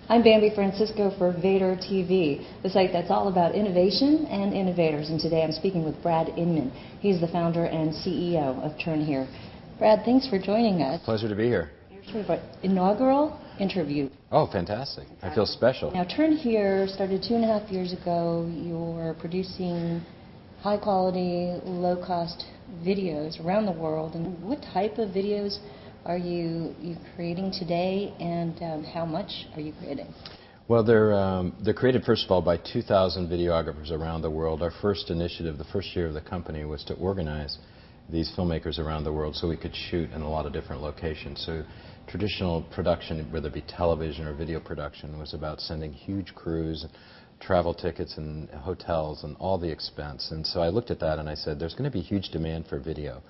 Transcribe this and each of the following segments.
I'm Bambi Francisco for Vader TV, the site that's all about innovation and innovators. And today I'm speaking with Brad Inman. He's the founder and CEO of TurnHere. Brad, thanks for joining us. Pleasure to be here. Your sort of an inaugural interview. Oh, fantastic. I feel special. Now, TurnHere started 2.5 years ago. You're producing high-quality, low-cost videos around the world. And what type of videos are you creating today, and how much are you creating? Well, they're created, first of all, by 2,000 videographers around the world. Our first initiative, the first year of the company, was to organize these filmmakers around the world so we could shoot in a lot of different locations. So traditional production, whether it be television or video production, was about sending huge crews, travel tickets and hotels and all the expense. And so I looked at that and I said, there's going to be huge demand for video.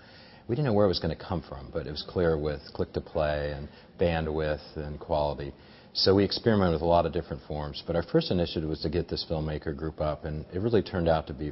We didn't know where it was going to come from, but it was clear with click-to-play and bandwidth and quality. So we experimented with a lot of different forms. But our first initiative was to get this filmmaker group up, and it really turned out to be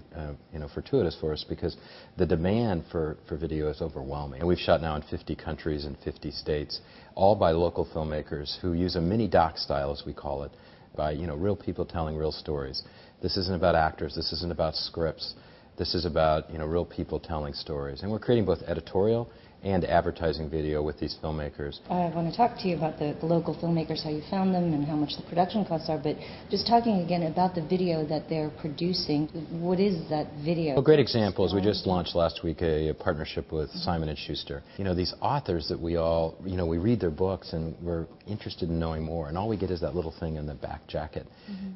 fortuitous for us because the demand for video is overwhelming. And we've shot now in 50 countries and 50 states, all by local filmmakers who use a mini doc style, as we call it, by real people telling real stories. This isn't about actors. This isn't about scripts. This is about real people telling stories. And we're creating both editorial and advertising video with these filmmakers. I want to talk to you about the local filmmakers, how you found them and how much the production costs are, but just talking again about the video that they're producing, what is that video? A great example is we just launched last week a partnership with Simon & Schuster. These authors that we all, we read their books and we're interested in knowing more, and all we get is that little thing in the back jacket.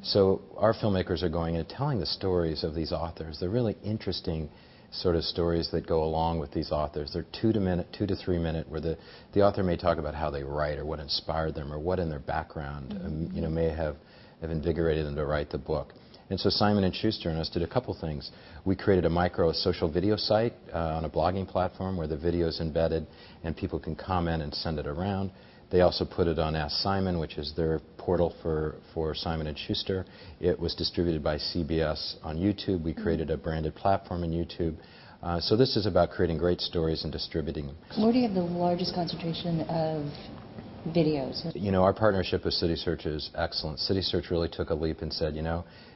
So our filmmakers are going and telling the stories of these authors. They're really interesting sort of stories that go along with these authors. They're 2 to 3 minute, where the author may talk about how they write or what inspired them or what in their background may have invigorated them to write the book. And so Simon & Schuster and us did a couple things. We created a micro social video site on a blogging platform where the video is embedded and people can comment and send it around. They also put it on Ask Simon, which is their portal for Simon & Schuster. It was distributed by CBS on YouTube. We created a branded platform in YouTube. So this is about creating great stories and distributing them. Where do you have the largest concentration of videos? Our partnership with CitySearch is excellent. CitySearch really took a leap and said,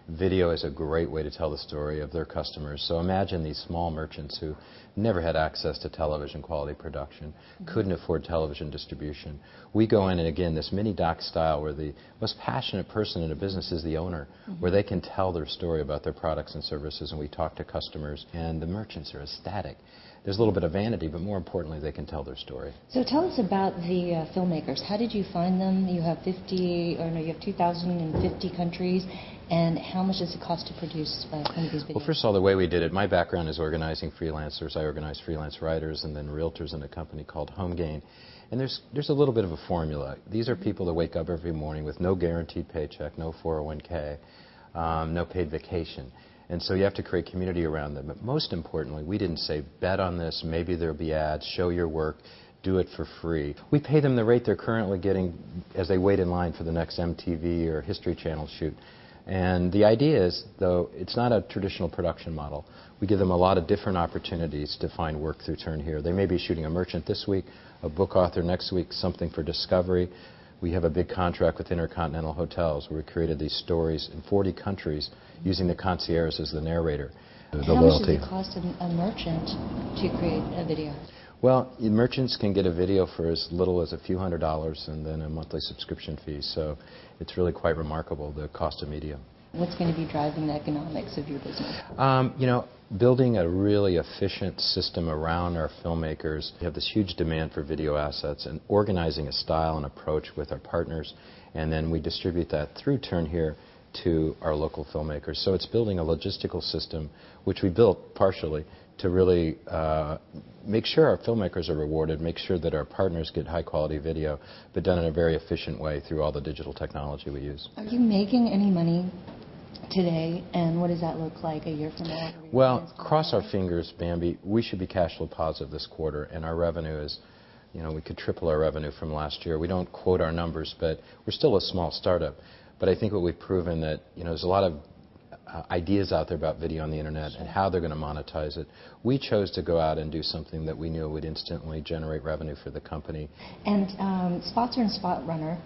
video is a great way to tell the story of their customers. So imagine these small merchants who never had access to television quality production, couldn't afford television distribution. We go in and again, this mini doc style where the most passionate person in a business is the owner, where they can tell their story about their products and services, and we talk to customers, and the merchants are ecstatic. There's a little bit of vanity, but more importantly, they can tell their story. So tell us about the filmmakers. How did you find them? You have 2,050 countries, and how much does it cost to produce one of these videos? Well, first of all, the way we did it, my background is organizing freelancers. I organize freelance writers and then realtors in a company called HomeGain. And there's a little bit of a formula. These are people that wake up every morning with no guaranteed paycheck, no 401k, no paid vacation. And so you have to create community around them. But most importantly, we didn't say, bet on this, maybe there'll be ads, show your work, do it for free. We pay them the rate they're currently getting as they wait in line for the next MTV or History Channel shoot. And the idea is, though, it's not a traditional production model. We give them a lot of different opportunities to find work through TurnHere. They may be shooting a merchant this week, a book author next week, something for Discovery. We have a big contract with Intercontinental Hotels where we created these stories in 40 countries using the concierge as the narrator. How much does it cost a merchant to create a video? Well, merchants can get a video for as little as a few $100s and then a monthly subscription fee. So it's really quite remarkable, the cost of media. What's going to be driving the economics of your business? Building a really efficient system around our filmmakers. We have this huge demand for video assets, and organizing a style and approach with our partners, and then we distribute that through TurnHere to our local filmmakers. So it's building a logistical system, which we built partially to really make sure our filmmakers are rewarded, make sure that our partners get high-quality video, but done in a very efficient way through all the digital technology we use. Are you making any money today, and what does that look like a year from now? Well, cross our fingers, Bambi. We should be cash flow positive this quarter, and our revenue is, we could triple our revenue from last year. We don't quote our numbers, but we're still a small startup. But I think what we've proven that, there's a lot of ideas out there about video on the internet and how they're going to monetize it. We chose to go out and do something that we knew would instantly generate revenue for the company. And Spotzer and Spot Runner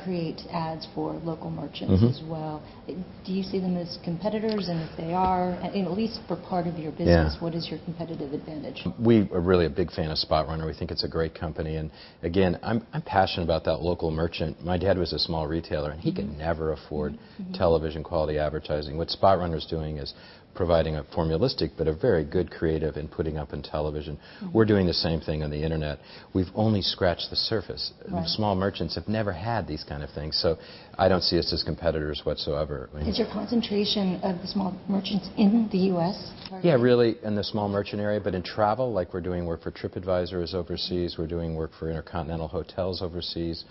create ads for local merchants as well. Do you see them as competitors? And if they are, at least for part of your business, what is your competitive advantage? We are really a big fan of SpotRunner. We think it's a great company. And again, I'm passionate about that local merchant. My dad was a small retailer, and he could never afford television quality advertising. What SpotRunner is doing is providing a formulistic but a very good creative in putting up in television. We're doing the same thing on the internet. We've only scratched the surface. Small merchants have never had these kind of things, so I don't see us as competitors whatsoever. Is your concentration of the small merchants in the U.S.? Yeah, really in the small merchant area, but in travel, like we're doing work for TripAdvisor overseas, we're doing work for Intercontinental Hotels overseas.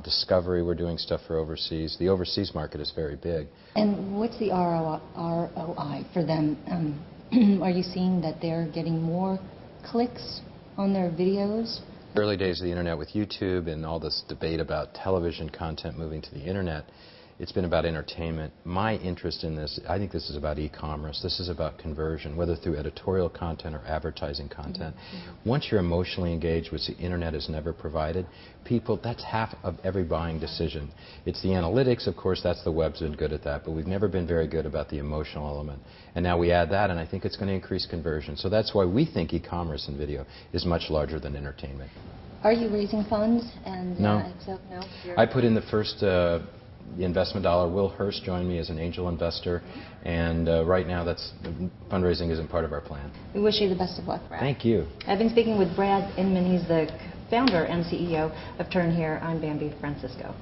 Discovery, we're doing stuff for overseas. The overseas market is very big. And what's the ROI for them? Are you seeing that they're getting more clicks on their videos? Early days of the internet with YouTube and all this debate about television content moving to the internet, it's been about entertainment. My interest in this, I think this is about e-commerce. This is about conversion, whether through editorial content or advertising content. Once you're emotionally engaged, which the internet has never provided, people, that's half of every buying decision. It's the analytics, of course, that's the web's been good at that, but we've never been very good about the emotional element. And now we add that, and I think it's going to increase conversion. So that's why we think e-commerce and video is much larger than entertainment. Are you raising funds? And no. So, no. I put in the first the investment dollar. Will Hurst joined me as an angel investor, and right now fundraising isn't part of our plan. We wish you the best of luck, Brad. Thank you. I've been speaking with Brad Inman. He's the founder and CEO of TurnHere. I'm Bambi Francisco.